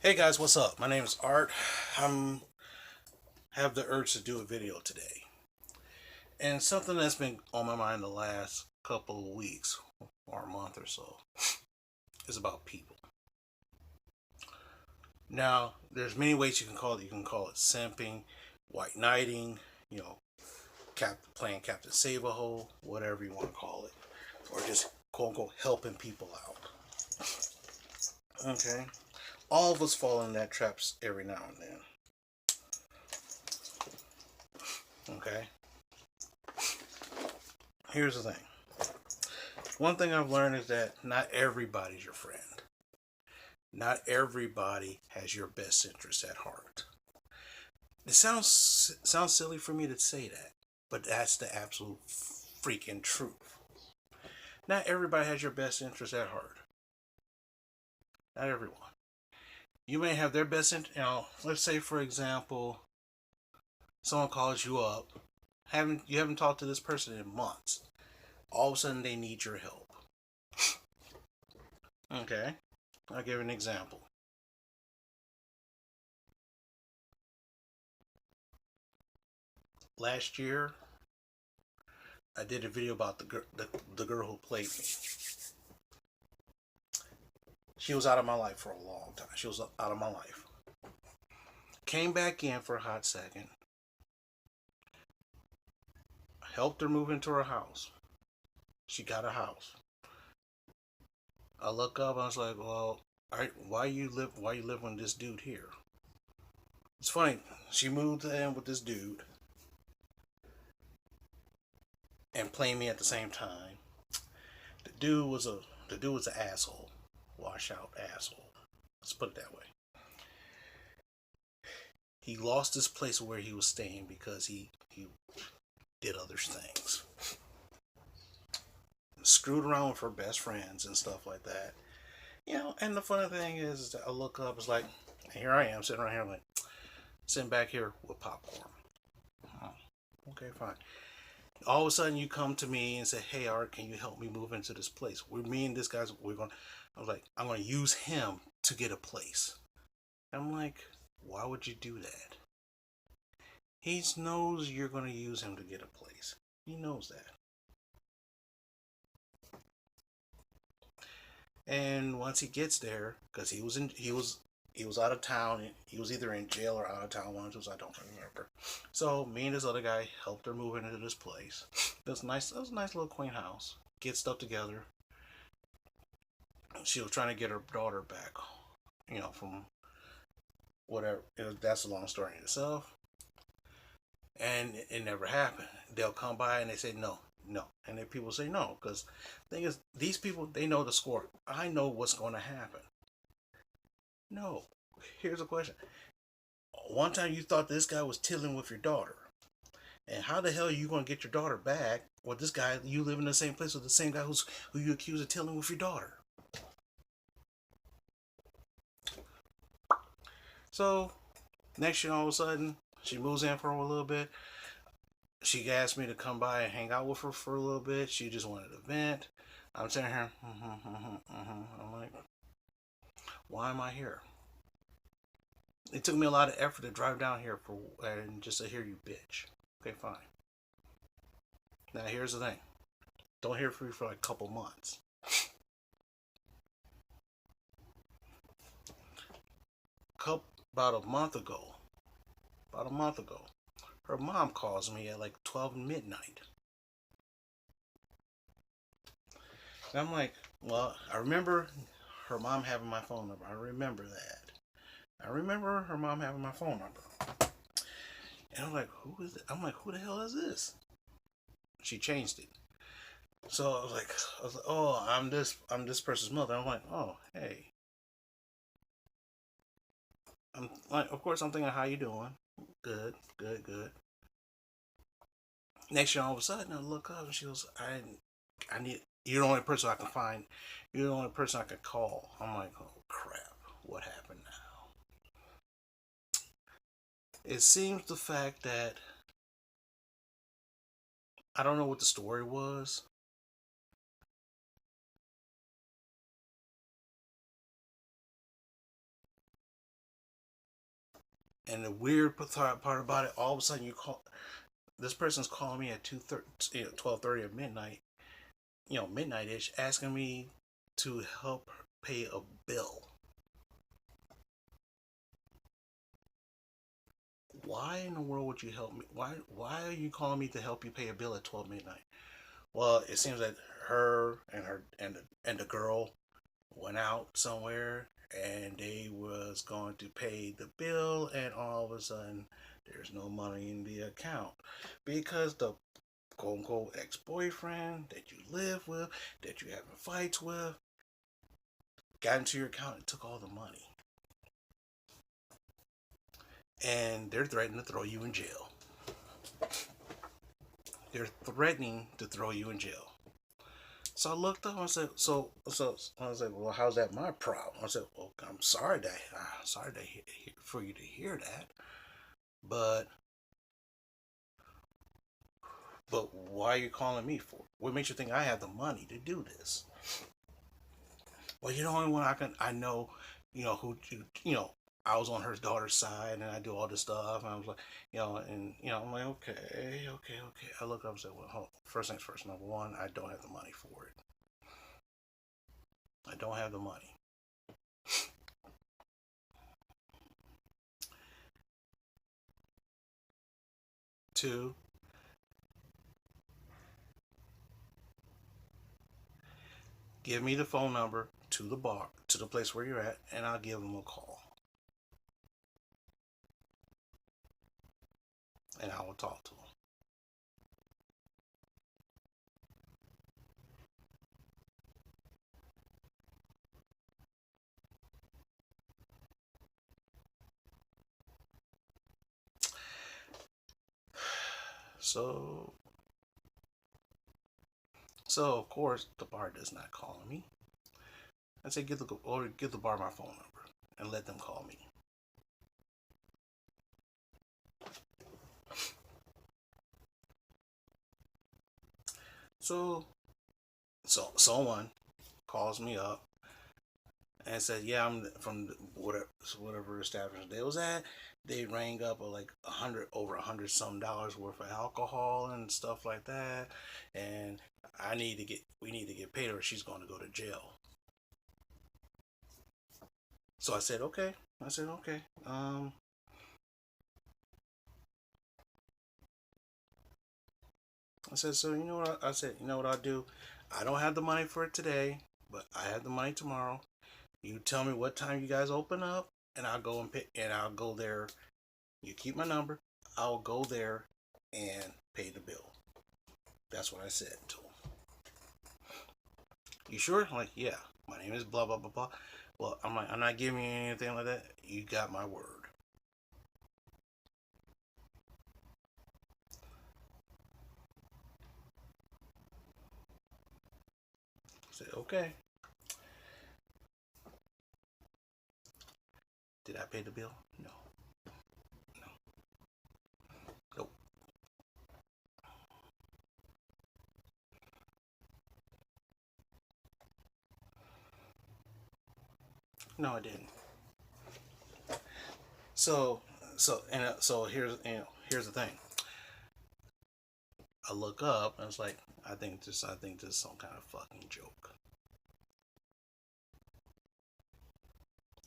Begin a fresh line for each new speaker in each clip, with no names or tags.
Hey guys, what's up? My name is Art. I'm have the urge to do a video today. And something that's been on my mind the last couple of weeks or a month or so is about people. Now, there's many ways you can call it. You can call it simping, white knighting, you know, playing Captain Save-A-Hole, whatever you want to call it. Or just quote unquote helping people out. Okay? All of us fall in that traps every now and then. Okay? Here's the thing. One thing I've learned is that not everybody's your friend. Not everybody has your best interest at heart. It sounds silly for me to say that, but that's the absolute freaking truth. Not everybody has your best interest at heart. Not everyone. You may have their best interest. Let's say for example, someone calls you up. You haven't talked to this person in months. All of a sudden they need your help. Okay, I'll give an example. Last year, I did a video about the girl who played me. She was out of my life for a long time. She was out of my life. Came back in for a hot second. Helped her move into her house. She got a house. I look up and I was like, well, why you live with this dude here? It's funny. She moved in with this dude and playing me at the same time. The dude was an asshole. Washout asshole. Let's put it that way. He lost his place where he was staying because he did other things. Screwed around with her best friends and stuff like that. And the funny thing is that I look up, it's like, here I am sitting right here, like, sitting back here with popcorn. Oh, okay, fine. All of a sudden you come to me and say, hey Art, can you help me move into this place? Me and this guy's, I was like, I'm going to use him to get a place. I'm like, why would you do that? He knows you're going to use him to get a place. He knows that. And once he gets there, because he was out of town. He was either in jail or out of town. One of those, I don't remember. So me and this other guy helped her move into this place. It was nice. It was a nice little quaint house. Get stuff together. She was trying to get her daughter back, from whatever. That's a long story in itself. And it never happened. They'll come by and they say no, no, and then people say no because the thing is, these people, they know the score. I know what's going to happen. No. Here's a question. One time you thought this guy was tilling with your daughter, and how the hell are you going to get your daughter back? Or this guy, you live in the same place with the same guy who you accuse of tilling with your daughter. So next year, all of a sudden, she moves in for a little bit. She asked me to come by and hang out with her for a little bit. She just wanted to vent. I'm sitting here. I'm like, why am I here? It took me a lot of effort to drive down here and just to hear you bitch. Okay, fine. Now here's the thing. Don't hear from you for like a couple months. About a month ago, her mom calls me at like 12 midnight. And I'm like, well, I remember her mom having my phone number. I remember that. I remember her mom having my phone number. And I'm like, who is it? I'm like, who the hell is this? She changed it. So I was like, oh, I'm this person's mother. I'm like, oh, hey. I'm like, of course, I'm thinking, how you doing? Good, good, good. Next year, all of a sudden, I look up and she goes, I need. You're the only person I can find. You're the only person I can call. I'm like, oh crap, what happened now? It seems the fact that I don't know what the story was. And the weird part about it, all of a sudden you call this person's calling me at 2:30, 12:30 at midnight, midnight ish, asking me to help pay a bill. Why in the world would you help me? Why are you calling me to help you pay a bill at 12 midnight? Well, it seems that her and the girl went out somewhere and they was going to pay the bill, and all of a sudden there's no money in the account because the quote unquote ex-boyfriend that you live with, that you having fights with, got into your account and took all the money. And they're threatening to throw you in jail. They're threatening to throw you in jail. So I looked up and I said, so I was like, well, how's that my problem? I said, well, I'm sorry for you to hear that, but why are you calling me for? What makes you think I have the money to do this? Well, you're the only one I know, who I was on her daughter's side and I do all this stuff, and I was like, I'm like, okay, okay, okay. I looked up and said, well, first things first. Number one, I don't have the money for it. I don't have the money. Two, give me the phone number to the bar, to the place where you're at, and I'll give them a call. And I will talk to them. So, of course, the bar does not call me. I say, give the bar my phone number and let them call me. So, someone calls me up and said, "Yeah, I'm from whatever establishment they was at. They rang up like over $100 worth of alcohol and stuff like that, and we need to get paid, or she's going to go to jail." So I said, "Okay." I said, "Okay." I said, "So you know what?" I said, "You know what I'll do? I don't have the money for it today, but I have the money tomorrow. You tell me what time you guys open up, and I'll go and pick, and I'll go there. You keep my number. I'll go there and pay the bill." That's what I said to him. "You sure?" I'm like, "Yeah. My name is blah blah blah blah." Well, I'm like, "I'm not giving you anything like that. You got my word." I said, "Okay." Did I pay the bill? No. No. Nope. No, I didn't. So, here's the thing. I look up and it's like, I think this is some kind of fucking joke.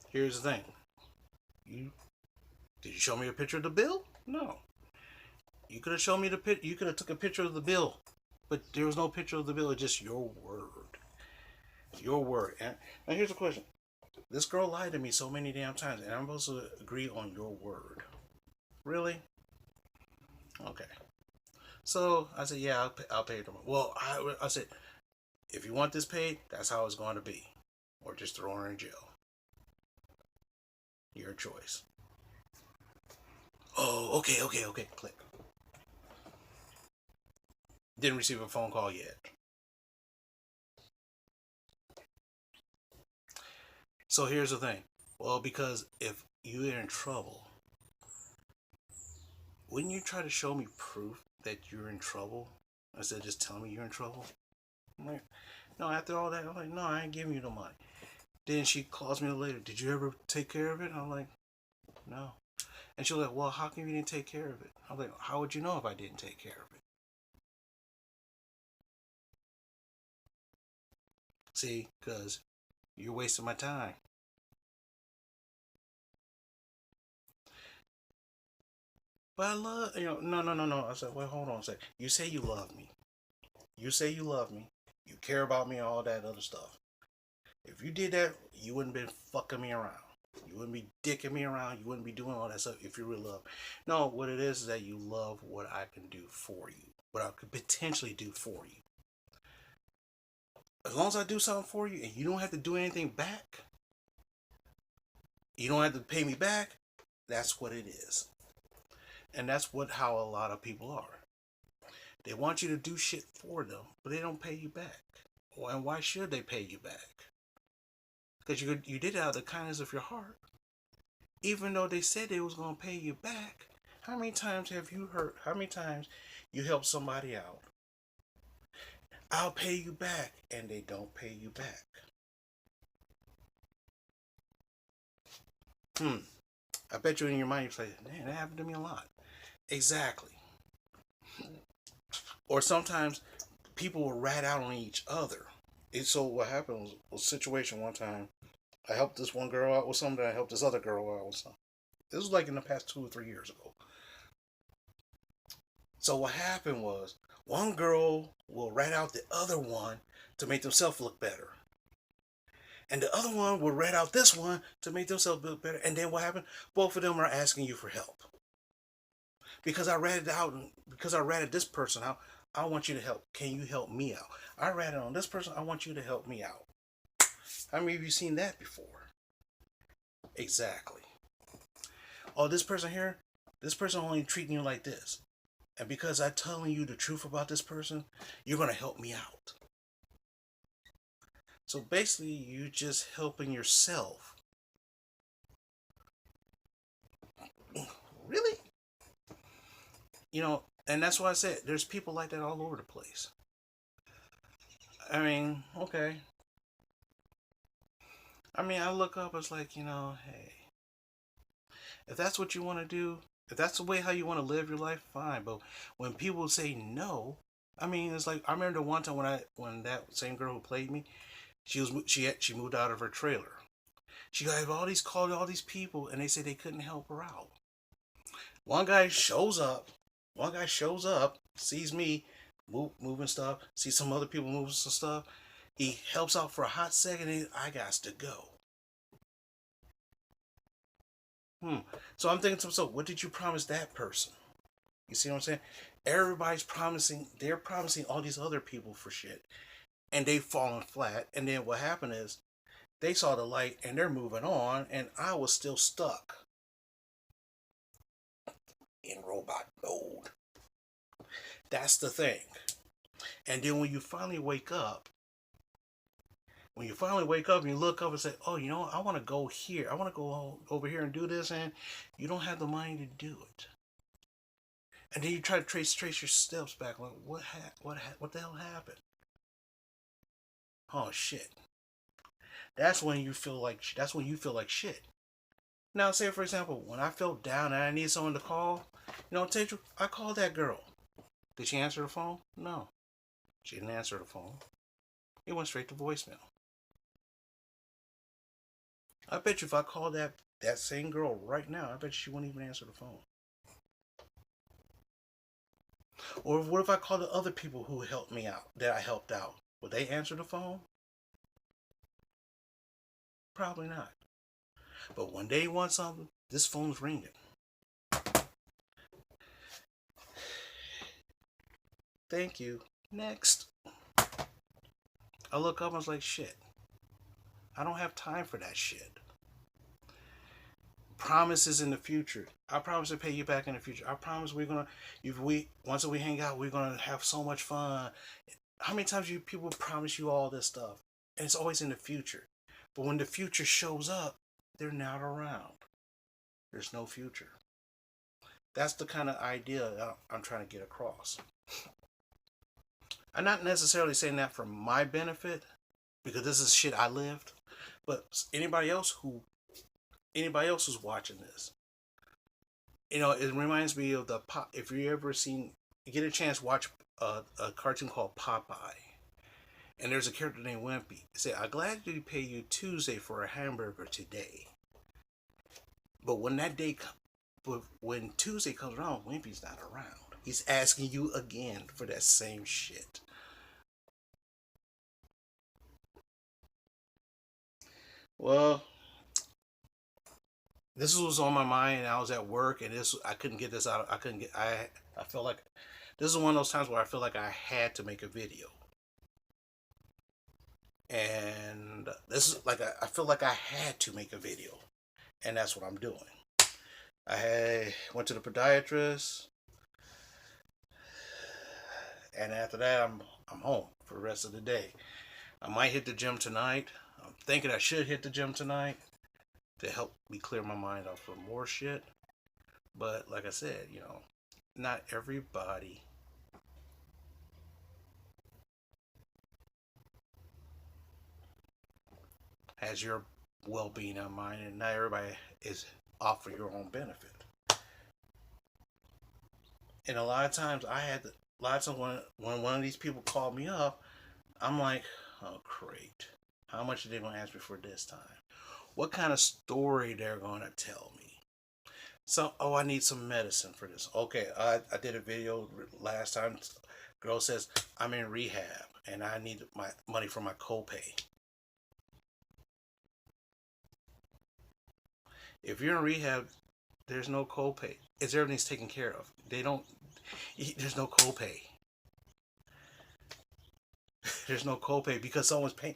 Here's the thing. You Did you show me a picture of the bill? No. You could have shown me the pic. You could have took a picture of the bill, but there was no picture of the bill. It's just your word. Your word. And now here's the question. This girl lied to me so many damn times, and I'm supposed to agree on your word. Really? Okay. So I said, yeah, I'll pay it. Well, I said, if you want this paid, that's how it's going to be, or just throw her in jail. Your choice. Oh, okay, okay, okay. Click. Didn't receive a phone call yet. So here's the thing. Well, because if you're in trouble, wouldn't you try to show me proof that you're in trouble instead of just telling me you're in trouble? I'm like, no, after all that, I'm like, no, I ain't giving you no money. Then she calls me later. Did you ever take care of it? I'm like, no. And she's like, well, how come you didn't take care of it? I'm like, how would you know if I didn't take care of it? See, because you're wasting my time. But I love, no, no, no, no. I said, well, hold on a second. You say you love me. You say you love me. You care about me and all that other stuff. If you did that, you wouldn't be fucking me around. You wouldn't be dicking me around. You wouldn't be doing all that stuff if you really love. No, what it is that you love what I can do for you. What I could potentially do for you. As long as I do something for you and you don't have to do anything back, you don't have to pay me back, that's what it is. And that's what how a lot of people are. They want you to do shit for them, but they don't pay you back. And why should they pay you back? Because you did it out of the kindness of your heart. Even though they said they was going to pay you back, how many times have you heard, how many times you help somebody out? I'll pay you back, and they don't pay you back. I bet you in your mind you're like, man, that happened to me a lot. Exactly. Or sometimes people will rat out on each other. So what happened was a situation one time. I helped this one girl out with something. I helped this other girl out with something. This was like in the past 2 or 3 years ago. So what happened was one girl will rat out the other one to make themselves look better. And the other one will rat out this one to make themselves look better. And then what happened? Both of them are asking you for help. Because I ratted out, because I ratted this person out, I want you to help. Can you help me out? I ratted on this person, I want you to help me out. How many of you seen that before? Exactly. Oh, this person here, this person only treating you like this. And because I'm telling you the truth about this person, you're going to help me out. So basically, you're just helping yourself. Really? And that's why I said there's people like that all over the place. I mean, okay. I mean, I look up, it's like, hey, if that's what you want to do, if that's the way how you want to live your life, fine. But when people say no, I mean, it's like I remember the one time when that same girl who played me, she moved out of her trailer. She got all these called all these people, and they said they couldn't help her out. One guy shows up. One guy shows up, sees me moving stuff, sees some other people moving some stuff. He helps out for a hot second, and I got to go. So I'm thinking to myself, what did you promise that person? You see what I'm saying? Everybody's promising, they're promising all these other people for shit. And they've fallen flat. And then what happened is they saw the light and they're moving on, and I was still stuck in robot mode. That's the thing. And then when you finally wake up, and you look up and say, oh, I want to go here. I want to go over here and do this, and you don't have the money to do it. And then you try to trace your steps back. Like, what the hell happened? Oh shit. That's when you feel like shit. Now, say for example, when I felt down and I need someone to call, I called that girl. Did she answer the phone? No, she didn't answer the phone. It went straight to voicemail. I bet you if I called that same girl right now, I bet she wouldn't even answer the phone. Or what if I called the other people who helped me out, that I helped out? Would they answer the phone? Probably not. But when they want something, this phone's ringing. Thank you. Next. I look up and I was like, shit. I don't have time for that shit. Promises in the future. I promise to pay you back in the future. I promise once we hang out, we're gonna have so much fun. How many times people promise you all this stuff? And it's always in the future. But when the future shows up, they're not around. There's no future. That's the kind of idea I'm trying to get across. I'm not necessarily saying that for my benefit, because this is shit I lived. But anybody else who's watching this, It reminds me of the pop. If you ever seen, get a chance, watch a cartoon called Popeye. And there's a character named Wimpy. They say, "I'm glad to pay you Tuesday for a hamburger today." But when Tuesday comes around, Wimpy's not around. He's asking you again for that same shit. Well, this was on my mind, and I was at work, and this I couldn't get this out. I couldn't get. I felt like this is one of those times where I feel like I had to make a video, and this is like I feel like I had to make a video, and that's what I'm doing. Went to the podiatrist, and after that, I'm home for the rest of the day. I might hit the gym tonight. I'm thinking I should hit the gym tonight to help me clear my mind off for more shit. But like I said, not everybody has your well-being in mind, and not everybody is off for your own benefit. And a lot of times, lots of when one of these people called me up, I'm like, oh great, how much are they gonna ask me for this time? What kind of story they're gonna tell me? So, oh, I need some medicine for this. Okay, I did a video last time. Girl says I'm in rehab and I need my money for my copay. If you're in rehab, there's no copay. It's everything's taken care of. They don't. There's no copay. There's no copay because someone's paying.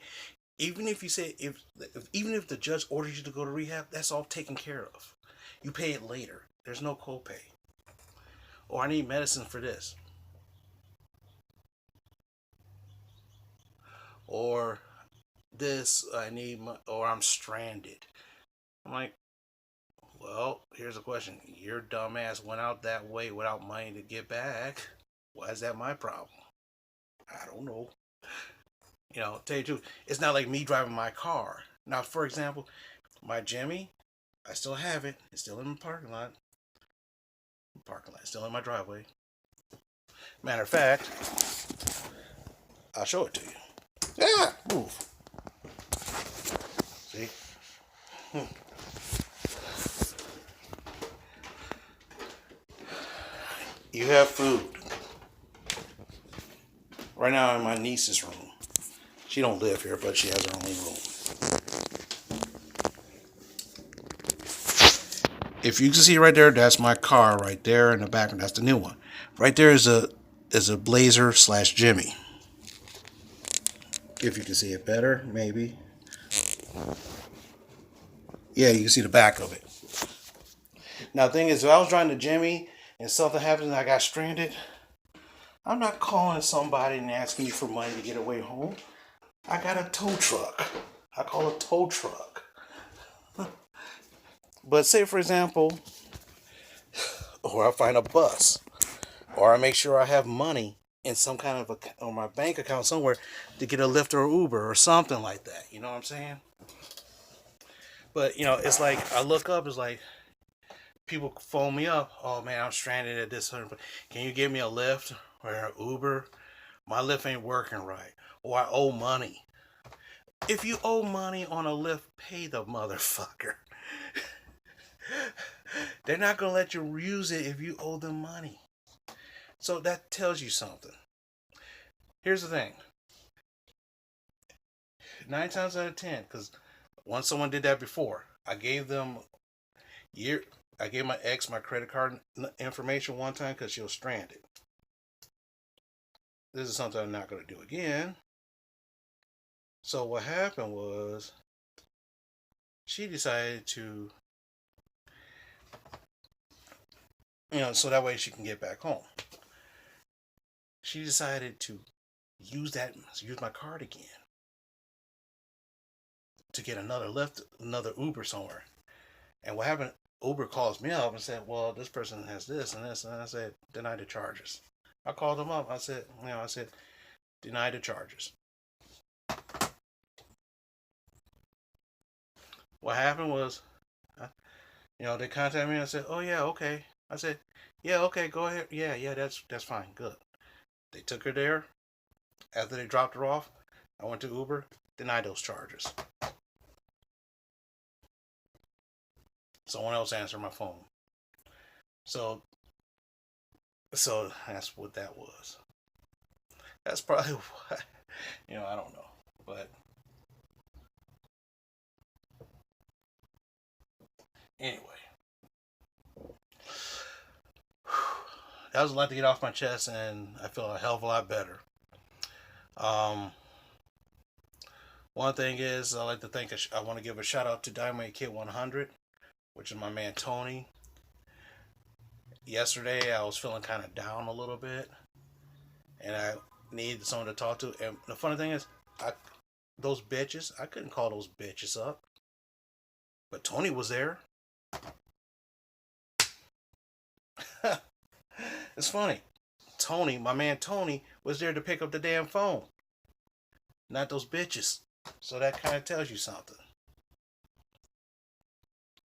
Even if you say even if the judge orders you to go to rehab, that's all taken care of. You pay it later. There's no copay. Or I need medicine for this. Or this I need or I'm stranded. I'm like, well, here's a question. Your dumbass went out that way without money to get back. Why is that my problem? I don't know. Tell you the truth, it's not like me driving my car. Now, for example, my Jimmy, I still have it. It's still in the parking lot. Still in my driveway. Matter of fact, I'll show it to you. Yeah, move. See? Hmm. You have food. Right now, I'm in my niece's room. She don't live here, but she has her own room. If you can see right there, that's my car right there in the background. That's the new one. Right there is a Blazer / Jimmy. If you can see it better, maybe. Yeah, you can see the back of it. Now, the thing is, if I was driving the Jimmy and something happens and I got stranded, I'm not calling somebody and asking you for money to get away home. I got a tow truck. I call a tow truck. But say, for example, or I find a bus, or I make sure I have money in some kind of on my bank account somewhere to get a Lyft or Uber or something like that. You know what I'm saying? But it's like I look up. It's like people phone me up. Oh man, I'm stranded at this. Can you give me a Lyft or an Uber? My Lyft ain't working right, or I owe money. If you owe money on a Lyft, pay the motherfucker. They're not gonna let you use it if you owe them money. So that tells you something. Here's the thing. 9 times out of 10, because once someone did that before, I gave them year. I gave my ex my credit card information one time because she was stranded. This is something I'm not going to do again. So what happened was she decided to, so that way she can get back home. She decided to use my card again to get another Lyft, another Uber somewhere. And what happened? Uber calls me up and said, "Well, this person has this and this," and I said, "Deny the charges." I called them up. I said, "Deny the charges." What happened was, they contacted me and I said, "Oh yeah, okay, I said, yeah, okay, go ahead. Yeah, yeah, that's fine. Good. They took her there. After they dropped her off, I went to Uber, denied those charges. Someone else answered my phone. So so that's what that was. That's probably what, I don't know. But anyway, that was a lot to get off my chest, and I feel a hell of a lot better. Um, One thing is, I like to think I want to give a shout out to Diamond Kid 100, which is my man Tony. Yesterday, I was feeling kind of down a little bit, and I needed someone to talk to. And the funny thing is, I those bitches, I couldn't call those bitches up, but Tony was there. It's funny. Tony, my man Tony, was there to pick up the damn phone, not those bitches. So that kind of tells you something.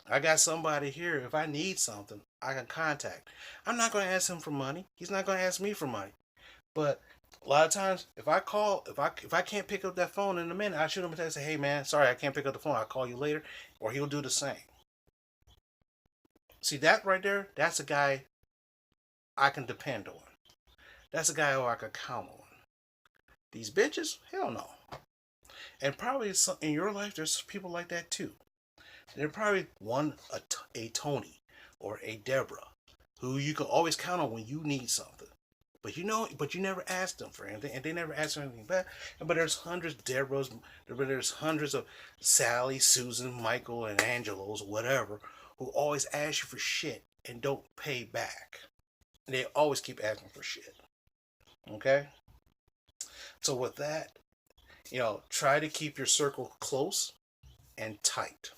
I got somebody here. If I need something, I can contact. I'm not going to ask him for money. He's not going to ask me for money. But a lot of times, if I call, if I can't pick up that phone in a minute, I shoot him a text and say, "Hey man, sorry I can't pick up the phone. I'll call you later," or he'll do the same. See that right there? That's a guy I can depend on. That's a guy who I can count on. These bitches, hell no. And probably in your life, there's people like that too. There's probably a Tony or a Deborah who you can always count on when you need something. But you never ask them for anything, and they never ask for anything back. But there's hundreds of Deborahs, there's hundreds of Sally, Susan, Michael, and Angelos, whatever, who always ask you for shit and don't pay back. And they always keep asking for shit. Okay? So with that, try to keep your circle close and tight.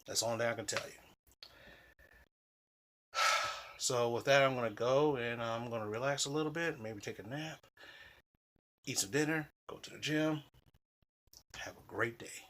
That's the only thing I can tell you. So with that, I'm going to go and I'm going to relax a little bit, maybe take a nap, eat some dinner, go to the gym. Have a great day.